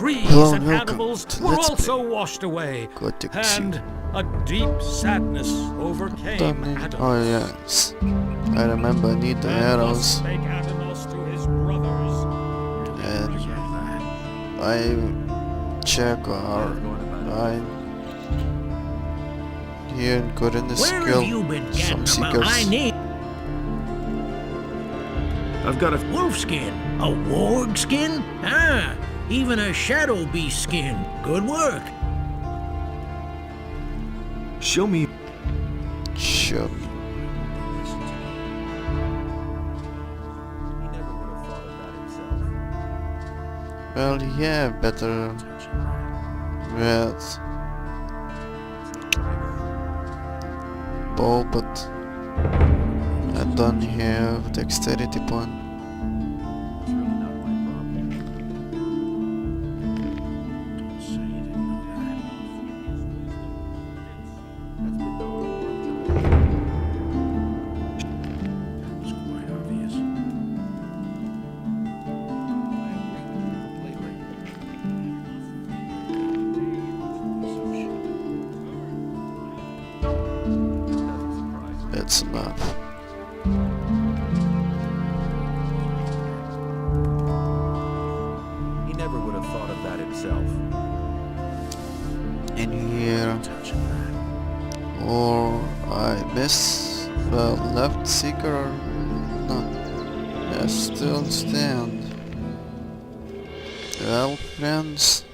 trees Hello and welcome animals to were Let's also washed away, Gothic II. and a deep sadness overcame Adam. Oh yes, I remember I need the And arrows thus spake Adamus to his brothers. and I check our line here and got in the Where skill have you been some getting about? I seekers. need I've got a wolf skin, a warg skin, even a shadow beast skin. Good work. show me. Sure. Well, yeah, better with bow, but I don't have dexterity point. That's enough. He never would have thought of that himself. In here, or I miss the left seeker or not. I still stand. Well, friends,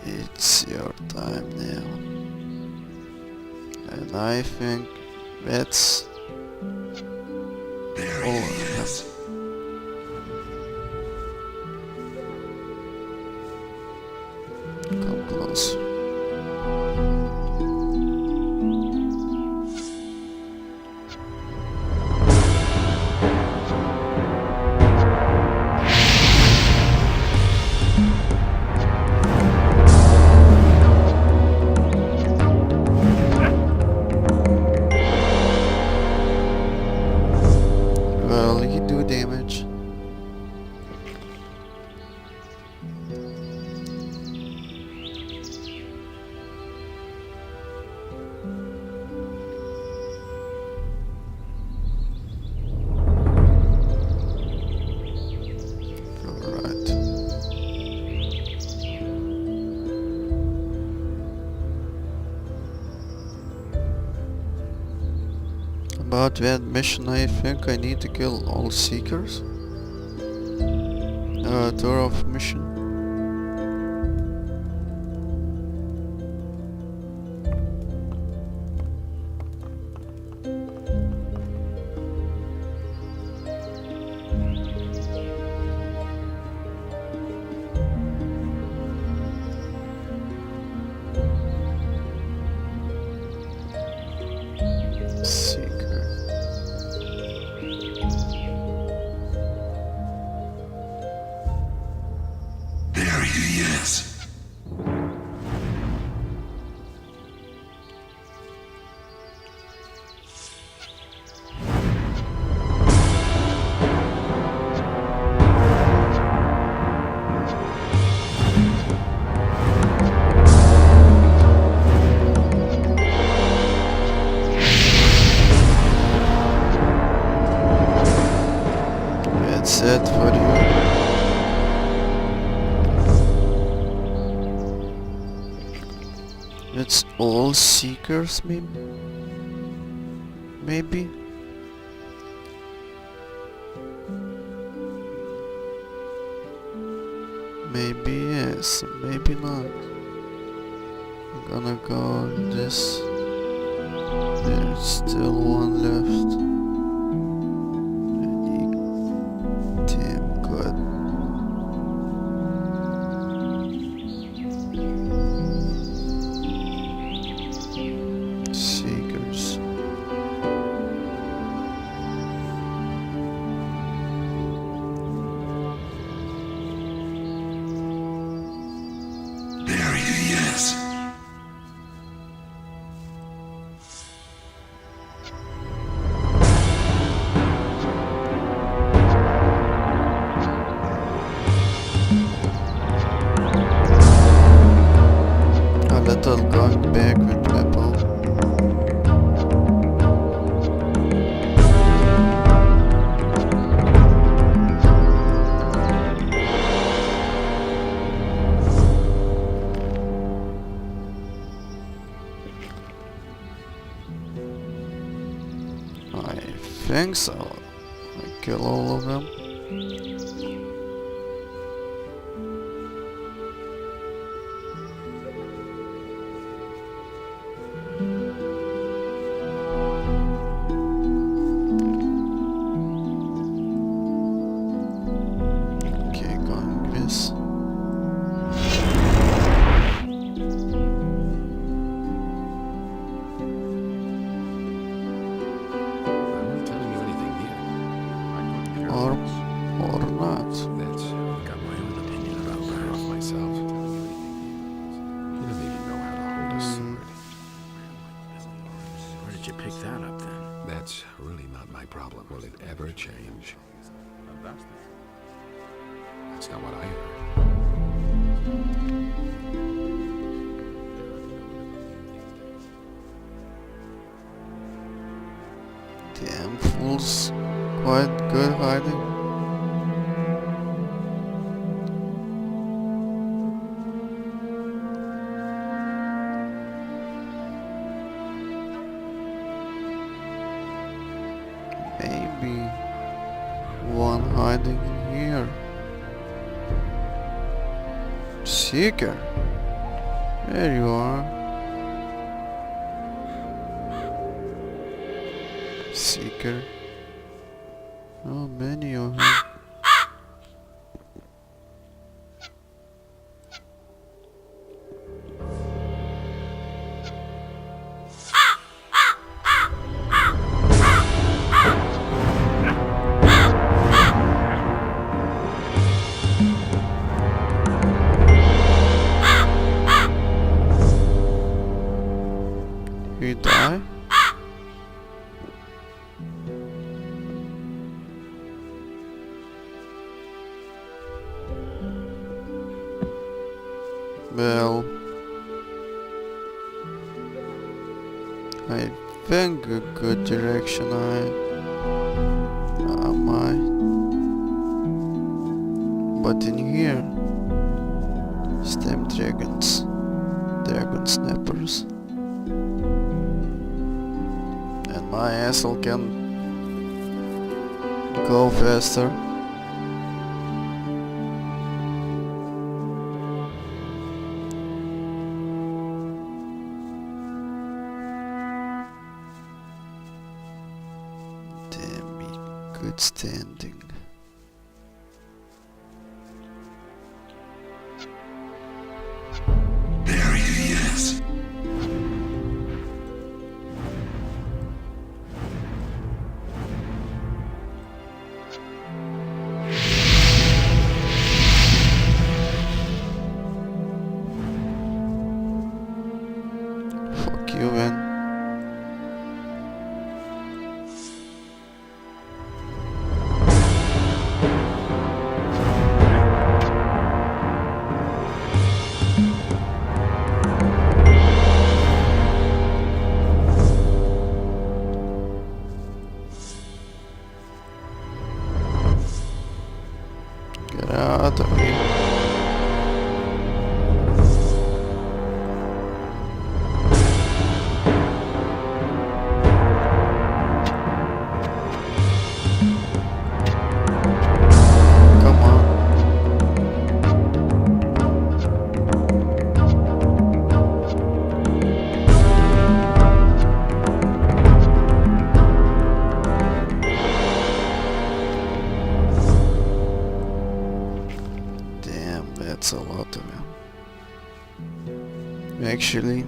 it's your time now, and I think that's all of us. Come close. Well, he do damage. Alright. About that mission, I think I need to kill all seekers. Torlof mission. Seeker. There he is. That's it for you. It's all seekers, maybe? Maybe? Maybe yes, maybe not. I'm gonna go this. There's still one left. Damn good. Seekers. There he is. think so. I kill all of them. Okay, going this. I'm not telling you anything new. I couldn't care Or less. not. That's got my own opinion about that off myself. You don't even know how to hold a sword. Where did you pick that up then? That's really not my problem. Will it ever change? That's not what I heard. Damn fools. Quite good hiding. Maybe one hiding in here. Seeker, there you are. Seeker. Oh, many of them. You die? Well, I think a good direction I might, but in here, stem dragons, dragon snappers, and my asshole can go faster. Good standing. There he is. Fuck you, man. Get out of here. Come on. Damn, that's a lot of them. Actually,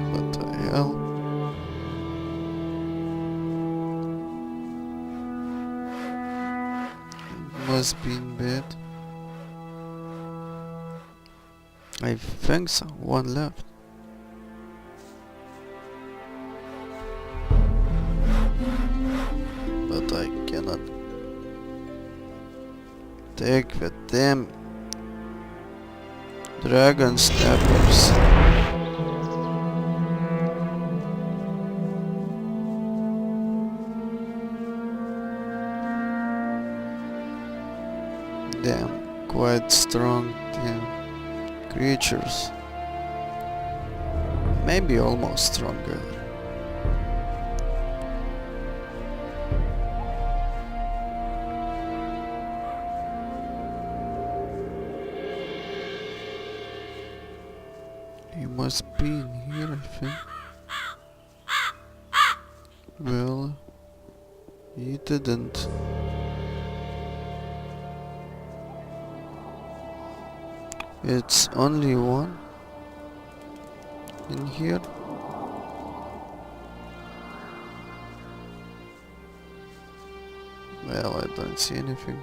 what the hell? Must be in bed. I think so. One left. cannot take with them dragon snappers. Damn, quite strong creatures. Maybe almost stronger. He must be in here, I think. Well, he didn't. It's only one in here. Well, I don't see anything.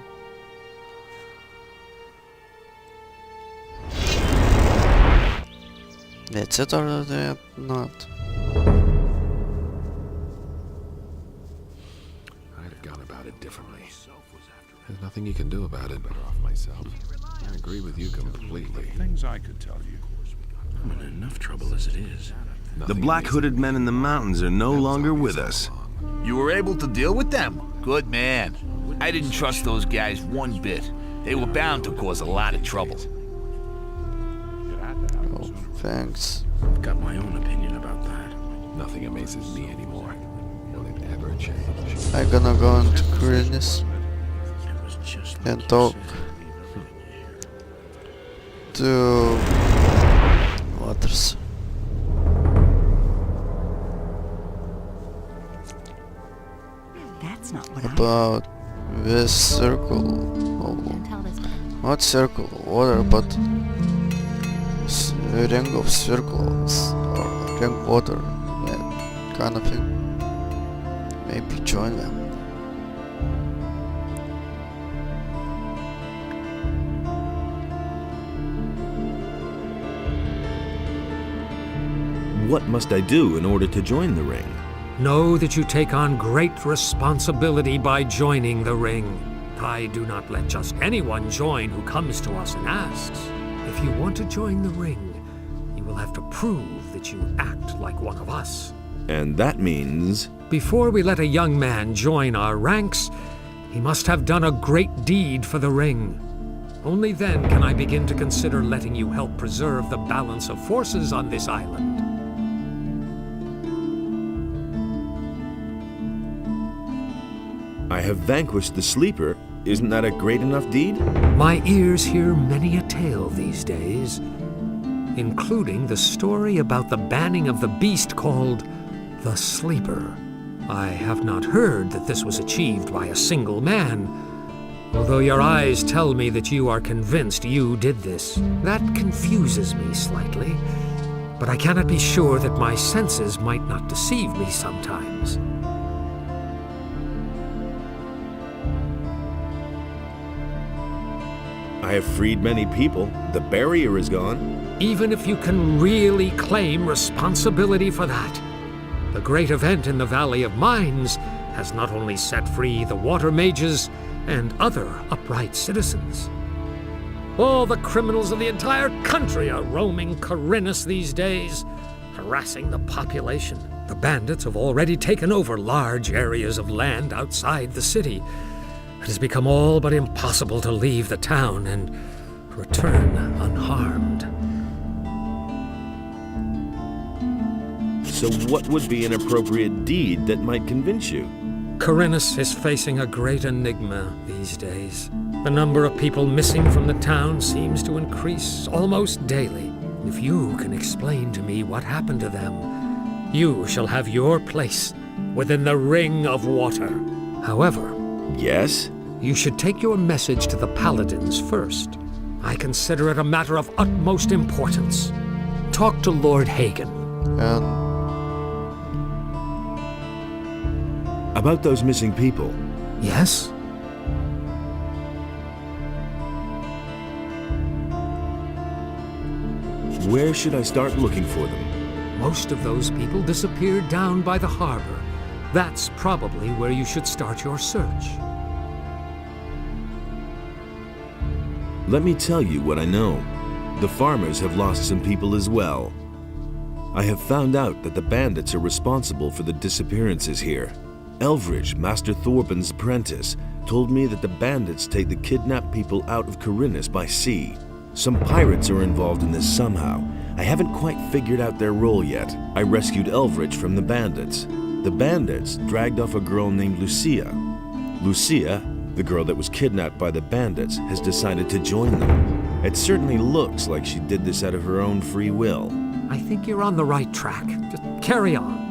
That's it, or they not? I'd have gone about it differently. There's nothing you can do about it. Better off myself. I agree with you completely. Things I could tell you. I'm in enough trouble as it is. The black-hooded men in the mountains are no longer with us. You were able to deal with them? Good man. I didn't trust those guys one bit. They were bound to cause a lot of trouble. Oh, thanks. I've got my own opinion about that. Nothing amazes me anymore. Will it ever change? I'm gonna go into Krynis It was just like and you talk said. to others. That's not what About this circle. Oh, tell this not circle of water, but ring of circles or ring water, yeah, kind of thing. Maybe join them. What must I do in order to join the ring? Know that you take on great responsibility by joining the ring. I do not let just anyone join who comes to us and asks. If you want to join the ring, you will have to prove that you act like one of us. And that means... Before we let a young man join our ranks, he must have done a great deed for the ring. Only then can I begin to consider letting you help preserve the balance of forces on this island. I have vanquished the Sleeper. Isn't that a great enough deed? My ears hear many a tale these days, including the story about the banning of the beast called the Sleeper. I have not heard that this was achieved by a single man, although your eyes tell me that you are convinced you did this. That confuses me slightly, but I cannot be sure that my senses might not deceive me sometimes. I have freed many people. The barrier is gone. Even if you can really claim responsibility for that, the great event in the Valley of Mines has not only set free the water mages and other upright citizens. All the criminals of the entire country are roaming Khorinis these days, harassing the population. The bandits have already taken over large areas of land outside the city. It has become all but impossible to leave the town and return unharmed. So what would be an appropriate deed that might convince you? Khorinis is facing a great enigma these days. The number of people missing from the town seems to increase almost daily. If you can explain to me what happened to them, you shall have your place within the Ring of Water. However, Yes? you should take your message to the Paladins first. I consider it a matter of utmost importance. Talk to Lord Hagen. And About those missing people. Yes? Where should I start looking for them? Most of those people disappeared down by the harbor. That's probably where you should start your search. Let me tell you what I know. The farmers have lost some people as well. I have found out that the bandits are responsible for the disappearances here. Elvridge, Master Thorben's apprentice, told me that the bandits take the kidnapped people out of Corinus by sea. Some pirates are involved in this somehow. I haven't quite figured out their role yet. I rescued Elvridge from the bandits. The bandits dragged off a girl named Lucia. Lucia, the girl that was kidnapped by the bandits, has decided to join them. It certainly looks like she did this out of her own free will. I think you're on the right track. Just carry on.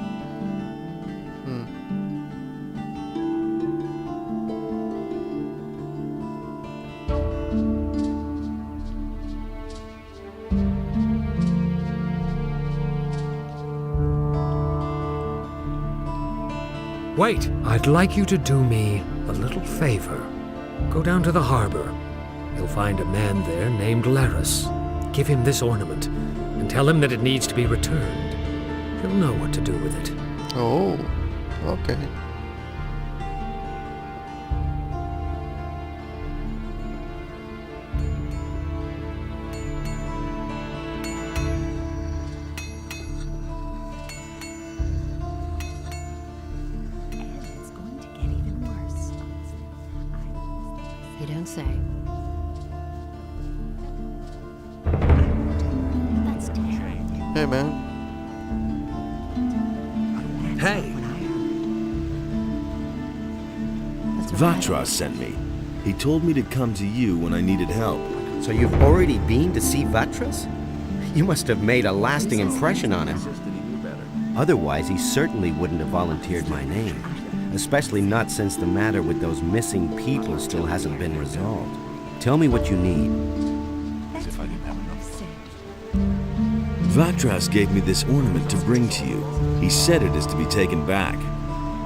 Wait, I'd like you to do me a little favor. Go down to the harbor. You'll find a man there named Laris. Give him this ornament and tell him that it needs to be returned. He'll know what to do with it. Oh, okay. You don't say. Hey, man. Hey! Vatras sent me. He told me to come to you when I needed help. So you've already been to see Vatras? You must have made a lasting impression on him. Otherwise, he certainly wouldn't have volunteered my name. Especially not since the matter with those missing people still hasn't been resolved. Tell me what you need. Vatras gave me this ornament to bring to you. He said it is to be taken back.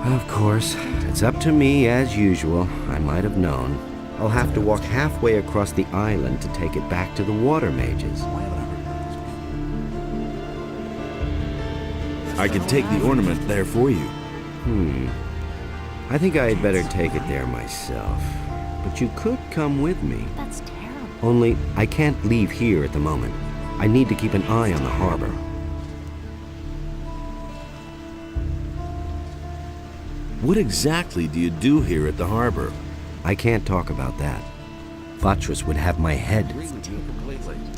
Of course. It's up to me, as usual. I might have known. I'll have to walk halfway across the island to take it back to the water mages. I can take the ornament there for you. I think I had better take it there myself. But you could come with me. That's terrible. Only, I can't leave here at the moment. I need to keep an eye on the harbor. What exactly do you do here at the harbor? I can't talk about that. Vatras would have my head.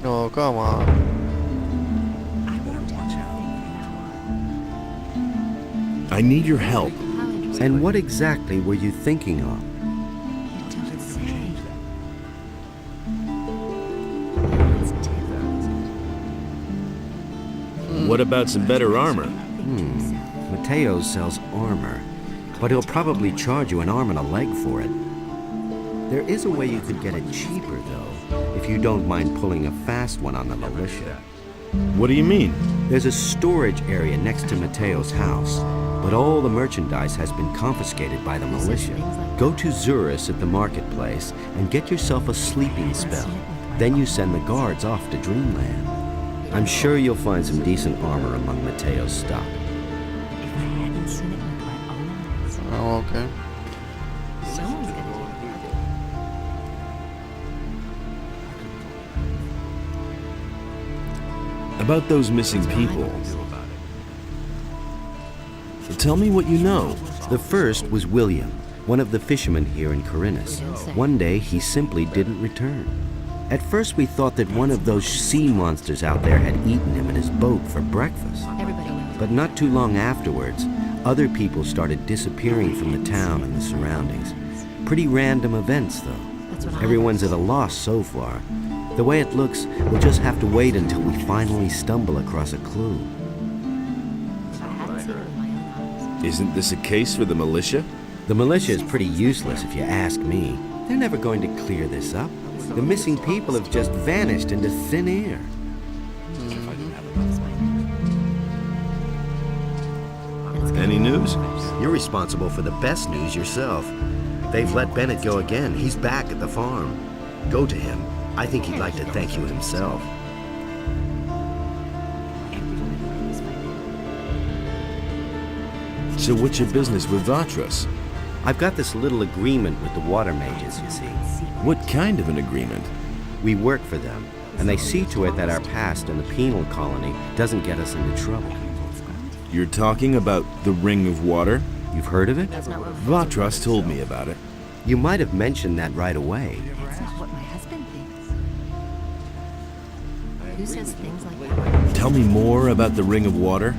Oh, come on. I need your help. And what exactly were you thinking of? What about some better armor? Mateo sells armor, but he'll probably charge you an arm and a leg for it. There is a way you could get it cheaper, though, if you don't mind pulling a fast one on the militia. What do you mean? There's a storage area next to Mateo's house, but all the merchandise has been confiscated by the militia. Go to Zurus at the marketplace and get yourself a sleeping spell. Then you send the guards off to Dreamland. I'm sure you'll find some decent armor among Mateo's stock. Oh, okay. About those missing people. Tell me what you know. The first was William, one of the fishermen here in Corinus. One day, he simply didn't return. At first, we thought that one of those sea monsters out there had eaten him in his boat for breakfast. But not too long afterwards, other people started disappearing from the town and the surroundings. Pretty random events, though. Everyone's at a loss so far. The way it looks, we'll just have to wait until we finally stumble across a clue. Isn't this a case for the militia? The militia is pretty useless if you ask me. They're never going to clear this up. The missing people have just vanished into thin air. Any news? You're responsible for the best news yourself. They've let Bennett go again. He's back at the farm. Go to him. I think he'd like to thank you himself. So what's your business with Vatras? I've got this little agreement with the water mages, you see. What kind of an agreement? We work for them, and they see to it that our past in the penal colony doesn't get us into trouble. You're talking about the Ring of Water? You've heard of it? Vatras told me about it. You might have mentioned that right away. That's not what my husband thinks. Who says things like that? Tell me more about the Ring of Water.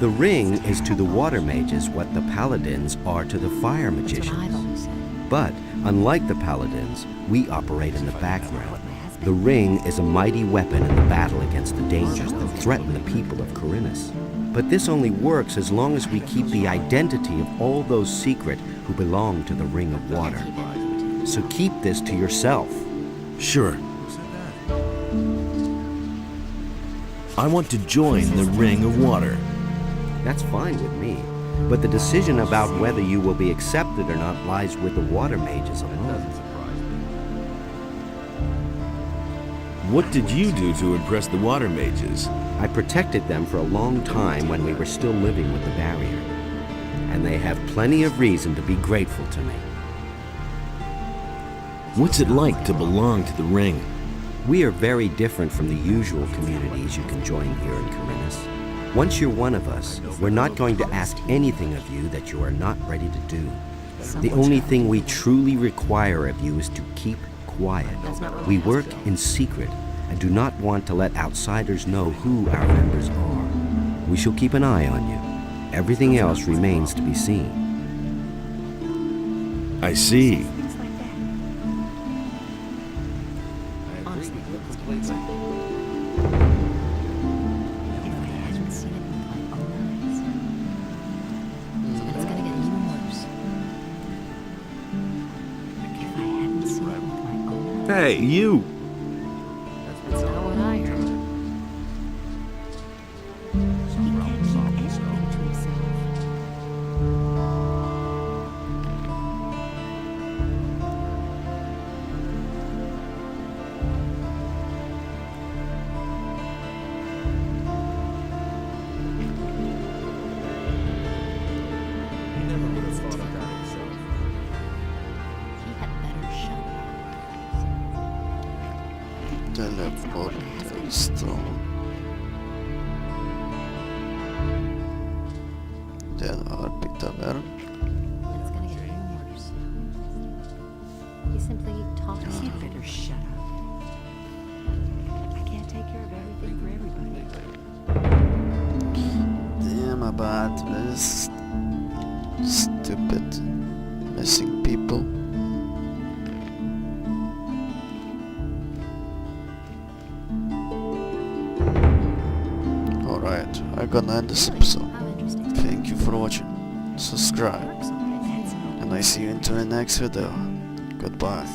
The ring is to the water mages what the paladins are to the fire That's what I've magicians. always said. But, unlike the paladins, we operate in the background. The ring is a mighty weapon in the battle against the dangers that threaten the people of Corinus. But this only works as long as we keep the identity of all those secret who belong to the Ring of Water. So keep this to yourself. Sure. I want to join the Ring of Water. That's fine with me. But the decision about whether you will be accepted or not lies with the water mages alone. What did you do to impress the water mages? I protected them for a long time when we were still living with the barrier. And they have plenty of reason to be grateful to me. What's it like to belong to the Ring? We are very different from the usual communities you can join here in Corinus. Once you're one of us, we're not going to ask anything of you that you are not ready to do. The only thing we truly require of you is to keep quiet. We work in secret and do not want to let outsiders know who our members are. We shall keep an eye on you. Everything else remains to be seen. I see. Honestly, it's crazy. If I hadn't seen it with my own eyes, and it's gonna get even worse. If I hadn't seen it with my own eyes, Hey, you! that's not what I heard. He can't keep anything to himself. He had better shut up. Teleportstone. Den arbeitar väl. It's gonna get even worse. He simply talks. He better shut up. I can't take care of everything for everybody. Damn about this stupid missing people. Alright, I'm gonna end this episode. How interesting. Thank you for watching. Subscribe. Works already. And I see you into the next video. Goodbye.